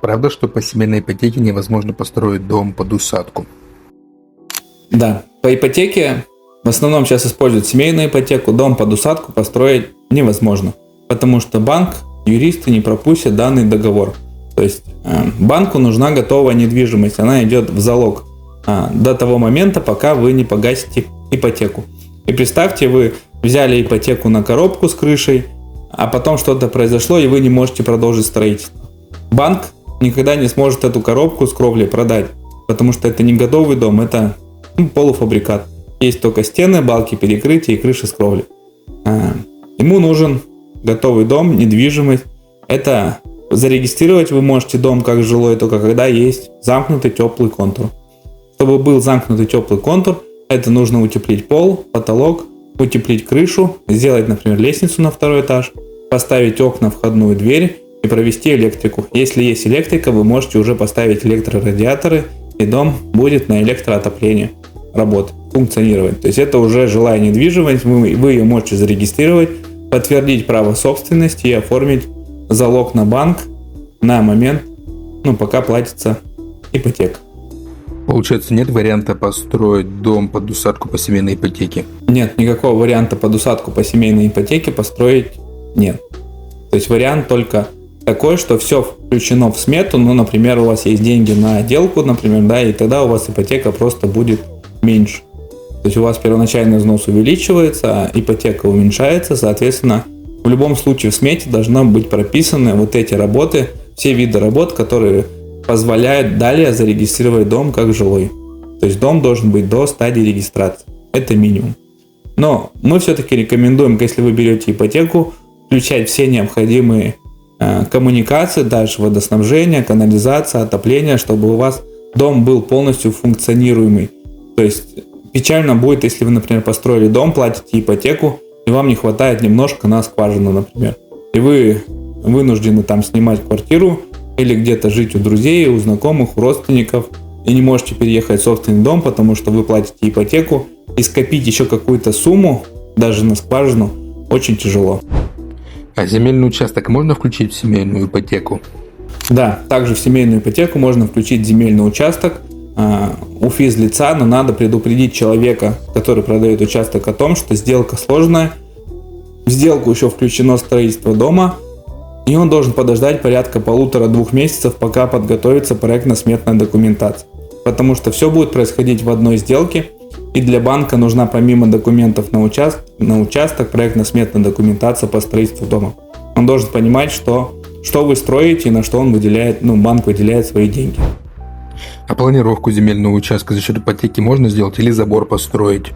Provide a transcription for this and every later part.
Правда, что по семейной ипотеке невозможно построить дом под усадку? Да, по ипотеке в основном сейчас используют семейную ипотеку, дом под усадку построить невозможно, потому что банк, юристы не пропустят данный договор. То есть банку нужна готовая недвижимость, она идет в залог до того момента, пока вы не погасите ипотеку. И представьте, вы взяли ипотеку на коробку с крышей, а потом что-то произошло, и вы не можете продолжить строительство. Банк никогда не сможет эту коробку с кровлей продать, потому что это не готовый дом, это полуфабрикат. Есть только стены, балки, перекрытия и крыша с кровлей. Ему нужен готовый дом, недвижимость. Это зарегистрировать вы можете дом как жилой только когда есть замкнутый теплый контур. Чтобы был замкнутый теплый контур, это нужно утеплить пол, потолок, утеплить крышу, сделать, например, лестницу на второй этаж, поставить окна, входную дверь и провести электрику. Если есть электрика, вы можете уже поставить электрорадиаторы, и дом будет на электроотопление работать, функционировать. То есть это уже жилая недвижимость, вы ее можете зарегистрировать, подтвердить право собственности и оформить залог на банк на момент, пока платится ипотека. Получается, нет варианта построить дом под усадку по семейной ипотеке? Нет, никакого варианта под усадку по семейной ипотеке построить нет. То есть вариант только такой, что все включено в смету, например, у вас есть деньги на отделку, например, да, и тогда у вас ипотека просто будет меньше. То есть у вас первоначальный взнос увеличивается, а ипотека уменьшается, соответственно, в любом случае в смете должны быть прописаны вот эти работы, все виды работ, которые позволяют далее зарегистрировать дом как жилой. То есть дом должен быть до стадии регистрации. Это минимум. Но мы все-таки рекомендуем, если вы берете ипотеку, включать все необходимые коммуникации, дальше водоснабжение, канализация, отопление, чтобы у вас дом был полностью функционируемый. То есть печально будет, если вы, например, построили дом, платите ипотеку, и вам не хватает немножко на скважину, например. И вы вынуждены там снимать квартиру или где-то жить у друзей, у знакомых, у родственников, и не можете переехать в собственный дом, потому что вы платите ипотеку, и скопить еще какую-то сумму, даже на скважину, очень тяжело. А земельный участок можно включить в семейную ипотеку? Да, также в семейную ипотеку можно включить земельный участок у физлица, но надо предупредить человека, который продает участок, о том, что сделка сложная, в сделку еще включено строительство дома, и он должен подождать порядка 1,5-2 месяцев, пока подготовится проектно-сметная документация. Потому что все будет происходить в одной сделке, и для банка нужна помимо документов на участок проектно-сметная документация по строительству дома. Он должен понимать, что вы строите и на что он выделяет, банк выделяет свои деньги. А планировку земельного участка за счет ипотеки можно сделать или забор построить?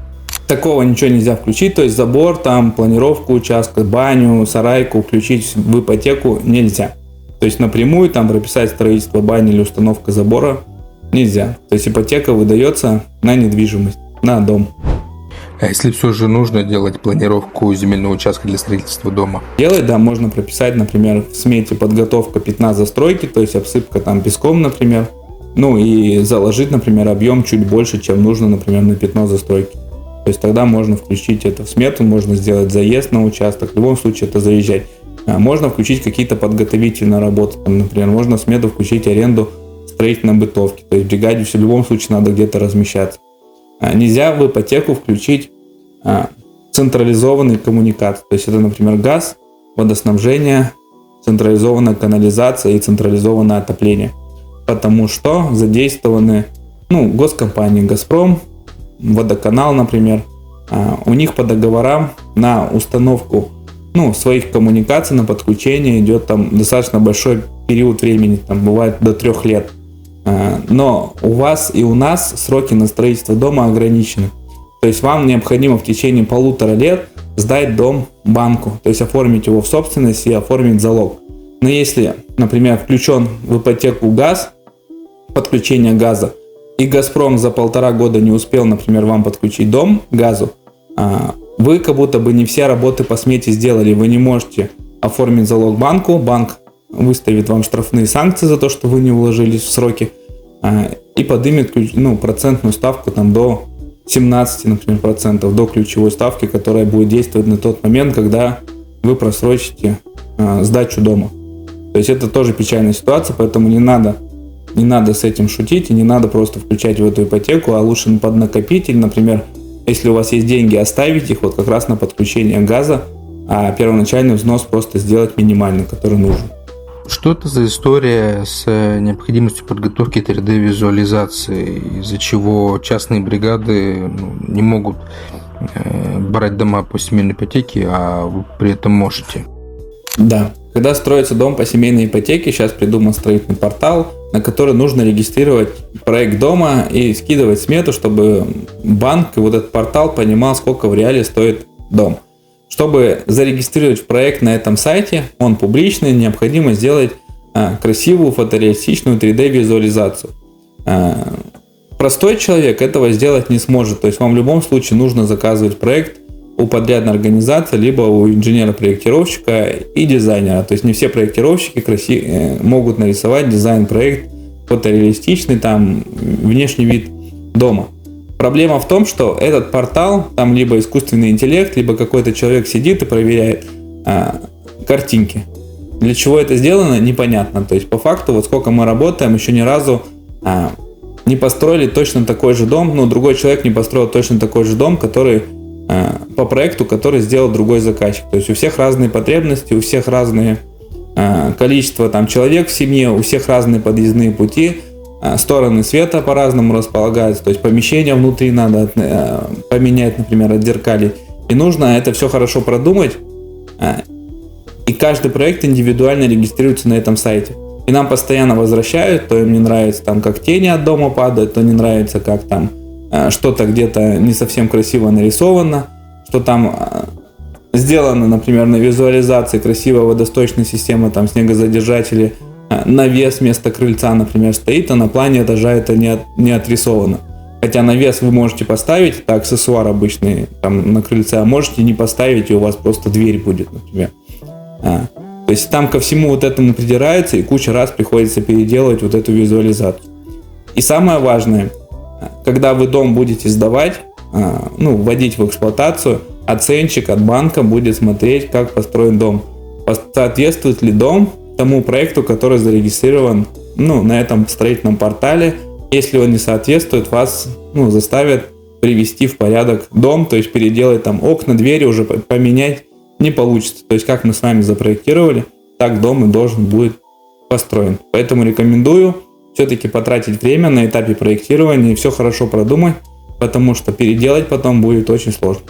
Такого ничего нельзя включить, то есть забор, планировку участка, баню, сарайку включить в ипотеку нельзя. То есть напрямую прописать строительство бани или установка забора нельзя. То есть ипотека выдается на недвижимость, на дом. А если все же нужно делать планировку земельного участка для строительства дома? Делать, да, можно прописать, например, в смете подготовка пятна застройки, то есть обсыпка песком, например. И заложить, например, объем чуть больше, чем нужно, например, на пятно застройки. То есть тогда можно включить это в смету, можно сделать заезд на участок, в любом случае это заезжать. Можно включить какие-то подготовительные работы, например, можно в смету включить аренду строительной бытовки, то есть в бригаде в любом случае надо где-то размещаться. Нельзя в ипотеку включить централизованные коммуникации, то есть это, например, газ, водоснабжение, централизованная канализация и централизованное отопление, потому что задействованы госкомпании «Газпром», водоканал, например, у них по договорам на установку своих коммуникаций, на подключение идет достаточно большой период времени, бывает до 3 лет. Но у вас и у нас сроки на строительство дома ограничены. То есть вам необходимо в течение 1,5 лет сдать дом банку, то есть оформить его в собственность и оформить залог. Но если, например, включен в ипотеку газ, подключение газа, и «Газпром» за 1,5 года не успел, например, вам подключить дом к газу, вы как будто бы не все работы по смете сделали, вы не можете оформить залог банку, банк выставит вам штрафные санкции за то, что вы не уложились в сроки, и поднимет процентную ставку до 17, например, процентов, до ключевой ставки, которая будет действовать на тот момент, когда вы просрочите сдачу дома. То есть это тоже печальная ситуация, поэтому не надо с этим шутить и не надо просто включать в эту ипотеку, а лучше под накопитель, например, если у вас есть деньги, оставить их вот как раз на подключение газа, а первоначальный взнос просто сделать минимальный, который нужен. Что это за история с необходимостью подготовки 3D-визуализации, из-за чего частные бригады не могут брать дома по семейной ипотеке, а вы при этом можете? Да. Когда строится дом по семейной ипотеке, сейчас придуман строительный портал, на который нужно регистрировать проект дома и скидывать смету, чтобы банк и вот этот портал понимал, сколько в реале стоит дом. Чтобы зарегистрировать проект на этом сайте, он публичный, необходимо сделать красивую фотореалистичную 3D-визуализацию. Простой человек этого сделать не сможет, то есть вам в любом случае нужно заказывать проект у подрядной организации, либо у инженера-проектировщика и дизайнера. То есть не все проектировщики могут нарисовать дизайн-проект фотореалистичный, там внешний вид дома. Проблема в том, что этот портал, там либо искусственный интеллект, либо какой-то человек сидит и проверяет картинки. Для чего это сделано, непонятно. То есть по факту, вот сколько мы работаем, еще ни разу не построили точно такой же дом, другой человек не построил точно такой же дом, который по проекту, который сделал другой заказчик. То есть у всех разные потребности, у всех разные количество там человек в семье, у всех разные подъездные пути, стороны света по-разному располагаются, то есть помещение внутри надо поменять, например, отзеркалить. И нужно это все хорошо продумать, и каждый проект индивидуально регистрируется на этом сайте. И нам постоянно возвращают, то им не нравится, там, как тени от дома падают, то не нравится, как там что-то где-то не совсем красиво нарисовано, что там сделано, например, на визуализации красивая водосточная система, там снегозадержатели, навес вместо крыльца, например, стоит, а на плане этажа это не отрисовано. Хотя навес вы можете поставить, это аксессуар обычный там на крыльце, а можете не поставить, и у вас просто дверь будет, например. То есть там ко всему вот этому придираются, и куча раз приходится переделывать вот эту визуализацию. И самое важное, когда вы дом будете сдавать, вводить в эксплуатацию, оценщик от банка будет смотреть, как построен дом. Соответствует ли дом тому проекту, который зарегистрирован на этом строительном портале. Если он не соответствует, вас заставят привести в порядок дом, то есть переделать там окна, двери уже поменять не получится. То есть как мы с вами запроектировали, так дом и должен будет построен. Поэтому рекомендую все-таки потратить время на этапе проектирования и все хорошо продумать, потому что переделать потом будет очень сложно.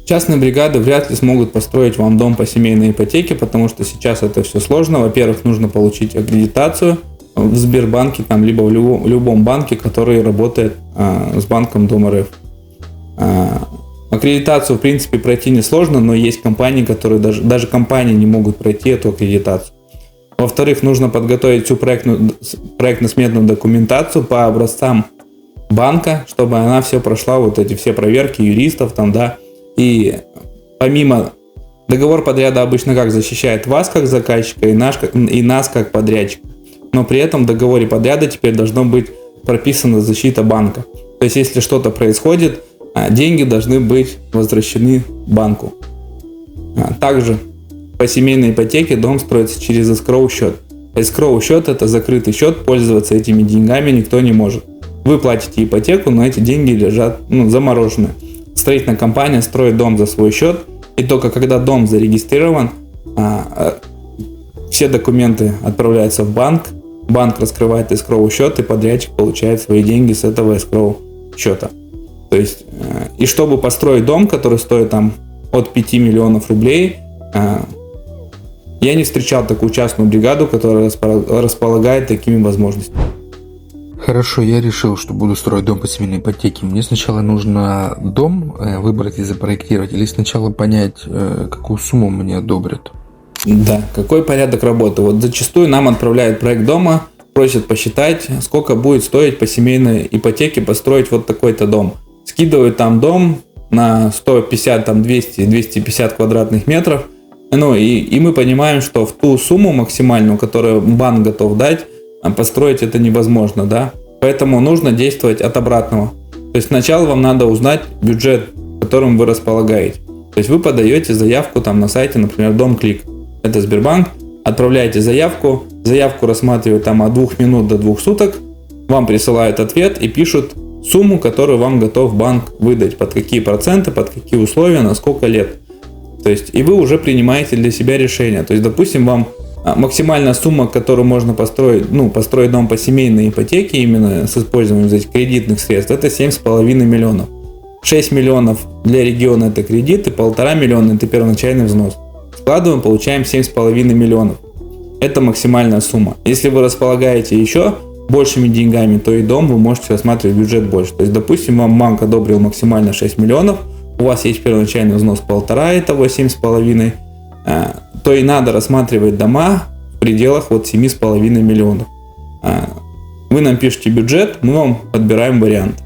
Частные бригады вряд ли смогут построить вам дом по семейной ипотеке, потому что сейчас это все сложно. Во-первых, нужно получить аккредитацию в Сбербанке, либо в любом банке, который работает с банком Дом РФ. Аккредитацию, в принципе, пройти несложно, но есть компании, которые даже компании не могут пройти эту аккредитацию. Во-вторых, нужно подготовить всю проектно-сметную документацию по образцам банка, чтобы она все прошла, вот эти все проверки юристов И помимо договор подряда обычно как защищает вас как заказчика и нас как подрядчика. Но при этом в договоре подряда теперь должно быть прописана защита банка. То есть если что-то происходит, деньги должны быть возвращены банку. Также по семейной ипотеке дом строится через escrow счет. Escrow счет — это закрытый счет, пользоваться этими деньгами никто не может. Вы платите ипотеку, но эти деньги лежат замороженные. Строительная компания строит дом за свой счет, и только когда дом зарегистрирован, все документы отправляются в банк раскрывает escrow счет, и подрядчик получает свои деньги с этого escrow счета. То есть, и чтобы построить дом, который стоит от 5 миллионов рублей, я не встречал такую частную бригаду, которая располагает такими возможностями. Хорошо, я решил, что буду строить дом по семейной ипотеке. Мне сначала нужно дом выбрать и запроектировать, или сначала понять, какую сумму мне одобрят? Да, какой порядок работы? Вот зачастую нам отправляют проект дома, просят посчитать, сколько будет стоить по семейной ипотеке построить вот такой-то дом. Скидывают там дом на 150, 200, 250 квадратных метров. И мы понимаем, что в ту сумму максимальную, которую банк готов дать, построить это невозможно, да? Поэтому нужно действовать от обратного. То есть сначала вам надо узнать бюджет, которым вы располагаете. То есть вы подаете заявку на сайте, например, Дом Клик. Это Сбербанк, отправляете заявку рассматривают там от 2 минут до 2 суток, вам присылают ответ и пишут сумму, которую вам готов банк выдать, под какие проценты, под какие условия, на сколько лет. То есть, и вы уже принимаете для себя решение. То есть, допустим, вам максимальная сумма, которую можно построить дом по семейной ипотеке, именно с использованием этих кредитных средств, это 7,5 миллионов. 6 миллионов для региона это кредит, и 1,5 миллиона это первоначальный взнос. Складываем, получаем 7,5 миллионов. Это максимальная сумма. Если вы располагаете еще большими деньгами, то и дом вы можете рассматривать бюджет больше. То есть, допустим, вам банк одобрил максимально 6 миллионов, у вас есть первоначальный взнос 1,5, итого 7,5, то и надо рассматривать дома в пределах вот 7,5 миллионов. Вы нам пишете бюджет, мы вам подбираем вариант.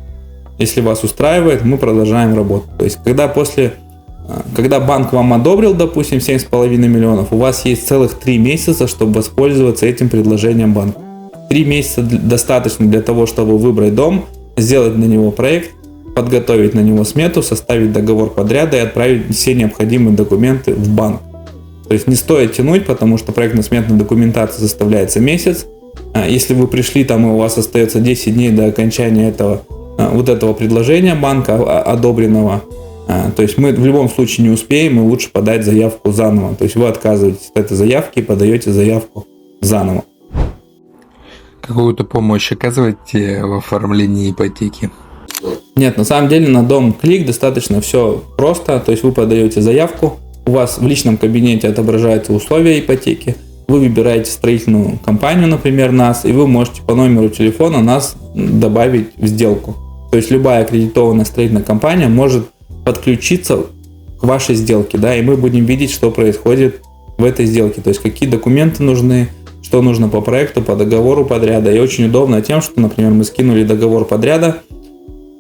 Если вас устраивает, мы продолжаем работу. То есть, когда банк вам одобрил, допустим, 7,5 миллионов, у вас есть целых 3 месяца, чтобы воспользоваться этим предложением банка. 3 месяца достаточно для того, чтобы выбрать дом, сделать на него проект, подготовить на него смету, составить договор подряда и отправить все необходимые документы в банк. То есть не стоит тянуть, потому что проектно-сметная документация составляется месяц. Если вы пришли, там и у вас остается 10 дней до окончания этого предложения банка одобренного, то есть мы в любом случае не успеем, и лучше подать заявку заново. То есть вы отказываетесь от этой заявки и подаете заявку заново. Какую-то помощь оказываете в оформлении ипотеки? Нет, на самом деле на дом клик достаточно все просто. То есть вы подаете заявку, у вас в личном кабинете отображаются условия ипотеки, вы выбираете строительную компанию, например, нас, и вы можете по номеру телефона нас добавить в сделку. То есть любая аккредитованная строительная компания может подключиться к вашей сделке, да, и мы будем видеть, что происходит в этой сделке, то есть какие документы нужны, что нужно по проекту, по договору подряда. И очень удобно тем, что, например, мы скинули договор подряда,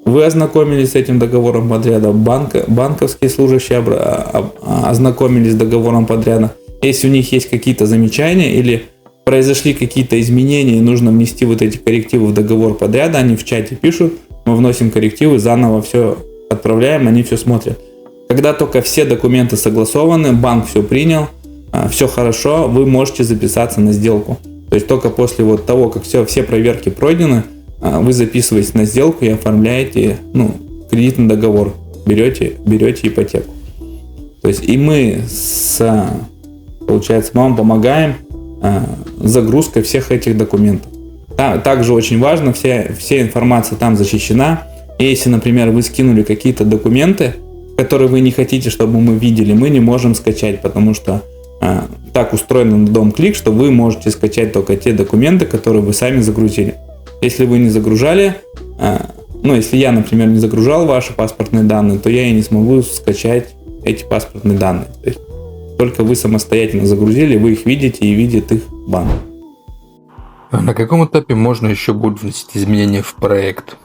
вы ознакомились с этим договором подряда, банковские служащие ознакомились с договором подряда. Если у них есть какие-то замечания или произошли какие-то изменения и нужно внести вот эти коррективы в договор подряда, они в чате пишут, мы вносим коррективы, заново все отправляем, они все смотрят. Когда только все документы согласованы, банк все принял, все хорошо, вы можете записаться на сделку. То есть только после вот того, как все проверки пройдены, вы записываетесь на сделку и оформляете кредитный договор, берете ипотеку. То есть и мы получается, вам помогаем загрузкой всех этих документов. Также очень важно, вся информация там защищена. И если, например, вы скинули какие-то документы, которые вы не хотите, чтобы мы видели, мы не можем скачать, потому что так устроено на дом клик, что вы можете скачать только те документы, которые вы сами загрузили. Если вы не загружали, если я, например, не загружал ваши паспортные данные, то я и не смогу скачать эти паспортные данные. То есть только вы самостоятельно загрузили, вы их видите и видит их банк. А на каком этапе можно еще будет вносить изменения в проект?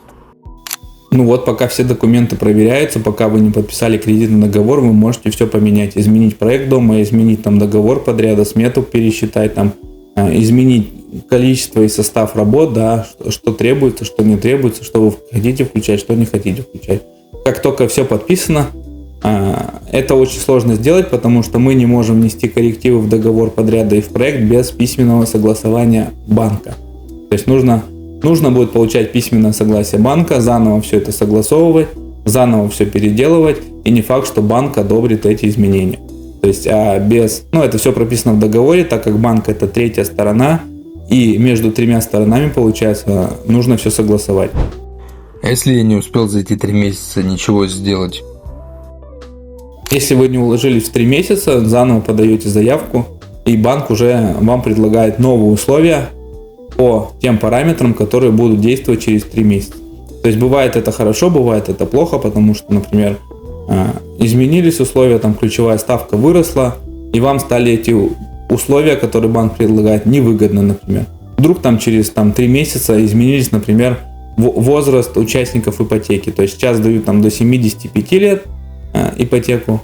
Пока все документы проверяются, пока вы не подписали кредитный договор, вы можете все поменять. Изменить проект дома, изменить там договор подряда, смету пересчитать, изменить количество и состав работ, да, что требуется, что не требуется, что вы хотите включать, что не хотите включать. Как только все подписано, это очень сложно сделать, потому что мы не можем внести коррективы в договор подряда и в проект без письменного согласования банка. То есть нужно будет получать письменное согласие банка, заново все это согласовывать, заново все переделывать, и не факт, что банк одобрит эти изменения. То есть это все прописано в договоре, так как банк это третья сторона, и между тремя сторонами, получается, нужно все согласовать. А если я не успел за эти 3 месяца ничего сделать? Если вы не уложились в 3 месяца, заново подаете заявку, и банк уже вам предлагает новые условия по тем параметрам, которые будут действовать через 3 месяца. То есть бывает это хорошо, бывает это плохо, потому что, например, изменились условия, ключевая ставка выросла, и вам стали эти условия, которые банк предлагает, невыгодны, например. Вдруг через 3 месяца изменились, например, возраст участников ипотеки. То есть сейчас дают до 75 лет ипотеку,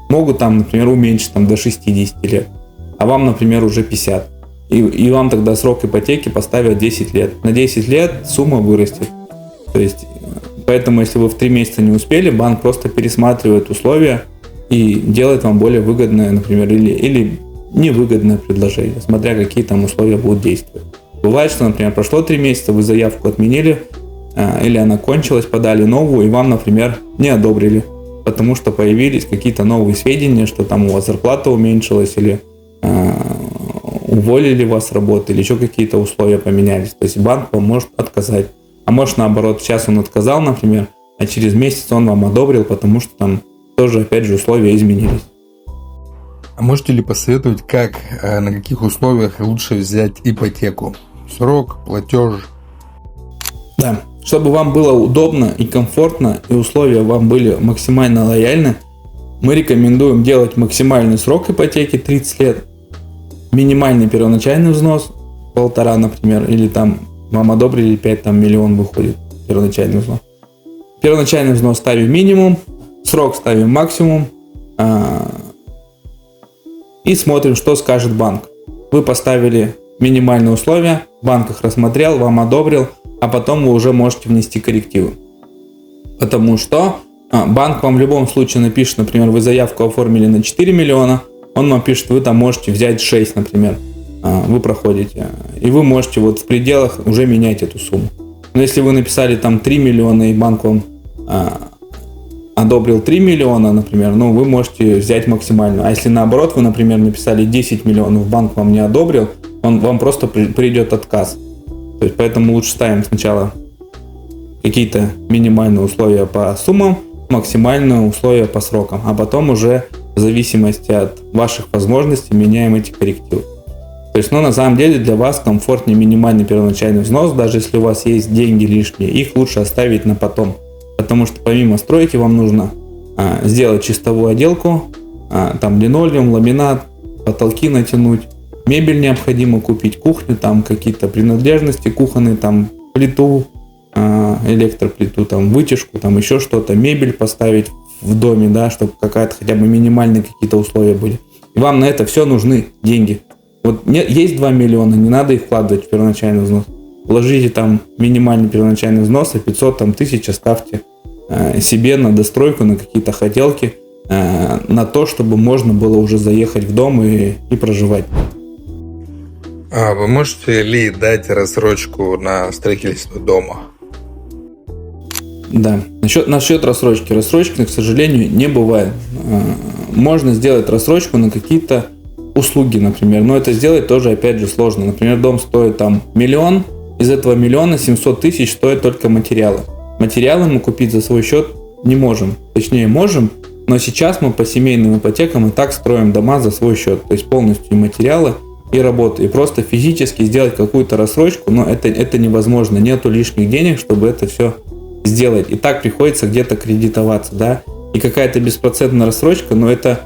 могут например, уменьшить до 60 лет, а вам, например, уже 50. И вам тогда срок ипотеки поставят 10 лет. На 10 лет сумма вырастет. То есть, поэтому, если вы в 3 месяца не успели, банк просто пересматривает условия и делает вам более выгодное, например, или невыгодное предложение, смотря какие там условия будут действовать. Бывает, что, например, прошло 3 месяца, вы заявку отменили, или она кончилась, подали новую, и вам, например, не одобрили, потому что появились какие-то новые сведения, что там у вас зарплата уменьшилась, или уволили вас с работы, или еще какие-то условия поменялись. То есть банк вам может отказать. А может наоборот, сейчас он отказал, например, а через месяц он вам одобрил, потому что там тоже, опять же, условия изменились. А можете ли посоветовать, как, на каких условиях лучше взять ипотеку? Срок, платеж? Да, чтобы вам было удобно и комфортно, и условия вам были максимально лояльны, мы рекомендуем делать максимальный срок ипотеки 30 лет, минимальный первоначальный взнос 1,5, например, или там вам одобрили 5 миллион выходит первоначальный взнос. Первоначальный взнос ставим минимум, срок ставим максимум, и смотрим, что скажет банк. Вы поставили минимальные условия, банк их рассмотрел, вам одобрил, а потом вы уже можете внести коррективы. Потому что банк вам в любом случае напишет, например, вы заявку оформили на 4 миллиона, он вам пишет, вы там можете взять 6, например, вы проходите, и вы можете вот в пределах уже менять эту сумму. Но если вы написали там 3 миллиона, и банк вам одобрил 3 миллиона, например, вы можете взять максимальную. А если наоборот, вы, например, написали 10 миллионов, банк вам не одобрил, вам просто придет отказ. То есть поэтому лучше ставим сначала какие-то минимальные условия по суммам, максимальные условия по срокам, а потом уже в зависимости от ваших возможностей меняем эти коррективы. То есть, на самом деле для вас комфортнее минимальный первоначальный взнос, даже если у вас есть деньги лишние, их лучше оставить на потом. Потому что помимо стройки вам нужно сделать чистовую отделку, там линолеум, ламинат, потолки натянуть, мебель необходимо купить, кухню, там какие-то принадлежности кухонные, там плиту, электроплиту, там вытяжку, там еще что-то, мебель поставить в доме, да, чтобы какая-то хотя бы минимальные какие-то условия были. И вам на это все нужны деньги. Вот есть 2 миллиона, не надо их вкладывать в первоначальный взнос. Вложите там минимальный первоначальный взнос, и 500, там 1000 ставьте себе на достройку, на какие-то хотелки, на то, чтобы можно было уже заехать в дом и проживать. А вы можете ли дать рассрочку на строительство дома? Да. Насчет рассрочки. Рассрочки, к сожалению, не бывает. Можно сделать рассрочку на какие-то услуги, например. Но это сделать тоже, опять же, сложно. Например, дом стоит там 1 миллион. Из этого 1 миллиона 700 тысяч стоят только материалы. Материалы мы купить за свой счет не можем. Точнее, можем, но сейчас мы по семейным ипотекам и так строим дома за свой счет. То есть полностью и материалы, и работу. И просто физически сделать какую-то рассрочку, но это невозможно. Нету лишних денег, чтобы это все сделать. И так приходится где-то кредитоваться, да. И какая-то беспроцентная рассрочка, но это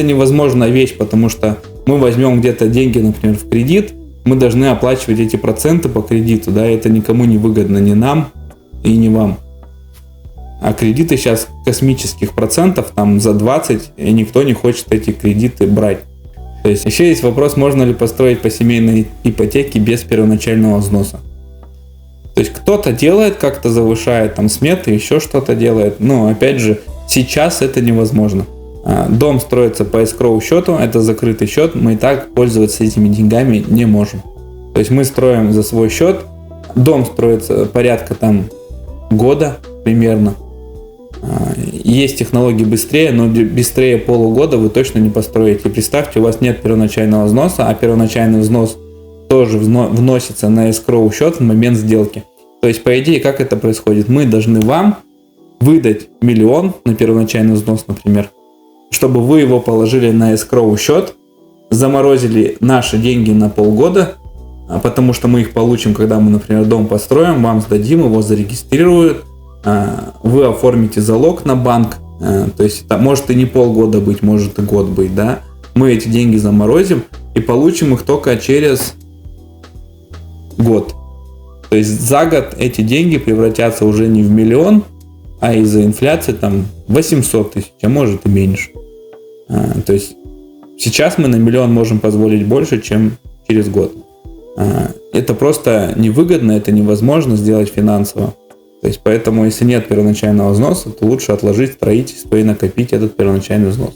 невозможная вещь, потому что мы возьмем где-то деньги, например, в кредит, мы должны оплачивать эти проценты по кредиту, да, это никому не выгодно, ни нам и не вам. А кредиты сейчас космических процентов, там за 20, и никто не хочет эти кредиты брать. То есть еще есть вопрос, можно ли построить по семейной ипотеке без первоначального взноса. То есть кто-то делает, как-то завышает там сметы, еще что-то делает, но опять же, сейчас это невозможно. Дом строится по эскроу счету, это закрытый счет, мы и так пользоваться этими деньгами не можем. То есть мы строим за свой счет, дом строится порядка там года примерно. Есть технологии быстрее, но быстрее полугода вы точно не построите. Представьте, у вас нет первоначального взноса, а первоначальный взнос тоже вносится на эскроу счет в момент сделки. То есть, по идее, как это происходит? Мы должны вам выдать 1 миллион на первоначальный взнос, например, чтобы вы его положили на эскроу счет, заморозили наши деньги на полгода, потому что мы их получим, когда мы, например, дом построим, вам сдадим, его зарегистрируют, вы оформите залог на банк, то есть это может и не полгода быть, может и год быть, да, мы эти деньги заморозим и получим их только через год. То есть за год эти деньги превратятся уже не в 1 миллион, а из-за инфляции там 800 тысяч, а может и меньше. То есть сейчас мы на 1 миллион можем позволить больше, чем через год. Это просто невыгодно, это невозможно сделать финансово. То есть поэтому, если нет первоначального взноса, то лучше отложить строительство и накопить этот первоначальный взнос.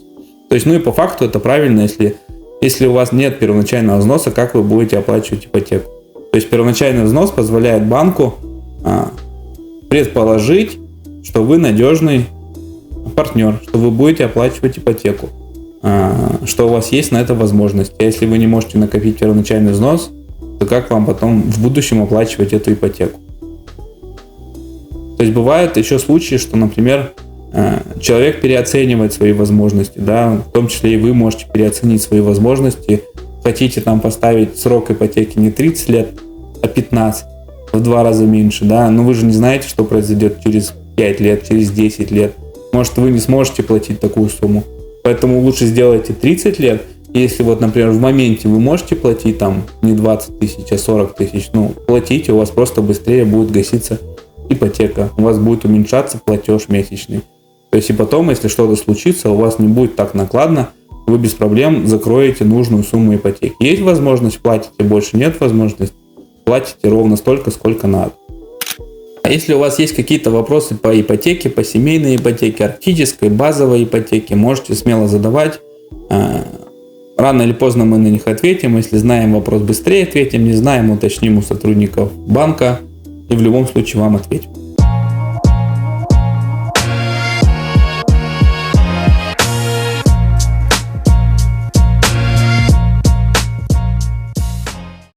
То есть, и по факту это правильно, если если у вас нет первоначального взноса, как вы будете оплачивать ипотеку? То есть первоначальный взнос позволяет банку предположить, что вы надежный партнер, что вы будете оплачивать ипотеку, что у вас есть на это возможность. А если вы не можете накопить первоначальный взнос, то как вам потом в будущем оплачивать эту ипотеку? То есть бывают еще случаи, что, например, человек переоценивает свои возможности, да, в том числе и вы можете переоценить свои возможности. Хотите там поставить срок ипотеки не 30 лет, а 15, в 2 раза меньше, да, но вы же не знаете, что произойдет через 5 лет, через 10 лет. Может, вы не сможете платить такую сумму. Поэтому лучше сделайте 30 лет. Если вот, например, в моменте вы можете платить там не 20 тысяч, а 40 тысяч, платите, у вас просто быстрее будет гаситься ипотека, у вас будет уменьшаться платеж месячный. То есть и потом, если что-то случится, у вас не будет так накладно, вы без проблем закроете нужную сумму ипотеки. Есть возможность, платите больше, нет возможности, платите ровно столько, сколько надо. А если у вас есть какие-то вопросы по ипотеке, по семейной ипотеке, арктической, базовой ипотеке, можете смело задавать. Рано или поздно мы на них ответим. Если знаем вопрос, быстрее ответим. Не знаем, уточним у сотрудников банка. И в любом случае вам ответим.